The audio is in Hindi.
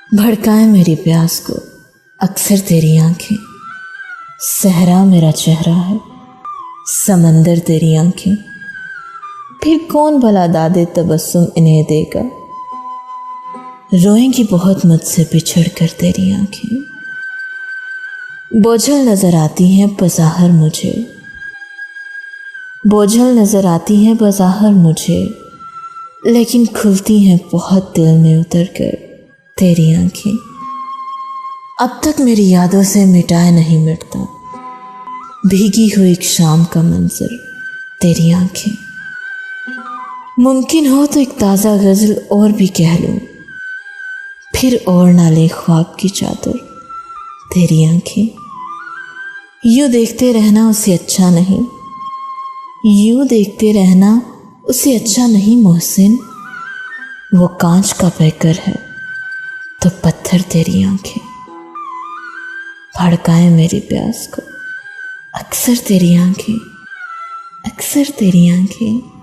भड़काए मेरी प्यास को अक्सर तेरी आंखें। सहरा मेरा चेहरा है, समंदर तेरी आंखें। फिर कौन भला दादे तबस्सुम इन्हें देगा। रोएंगी बहुत मुझसे बिछड़ कर तेरी आंखें। बोझल नजर आती हैं बज़ाहिर मुझे, बोझल नजर आती हैं बज़ाहिर मुझे, लेकिन खुलती हैं बहुत दिल में उतर कर तेरी आंखें। अब तक मेरी यादों से मिटाए नहीं मिटता भीगी हुई एक शाम का मंजर तेरी आंखें। मुमकिन हो तो एक ताज़ा गज़ल और भी कह लूं, फिर और ना ले ख्वाब की चादर तेरी आंखें। यूं देखते रहना उसे अच्छा नहीं, यूं देखते रहना उसे अच्छा नहीं मोहसिन। वो कांच का बेकर है तो पत्थर तेरी आंखें। भड़काए मेरी प्यास को अक्सर तेरी आंखें, अक्सर तेरी आंखें।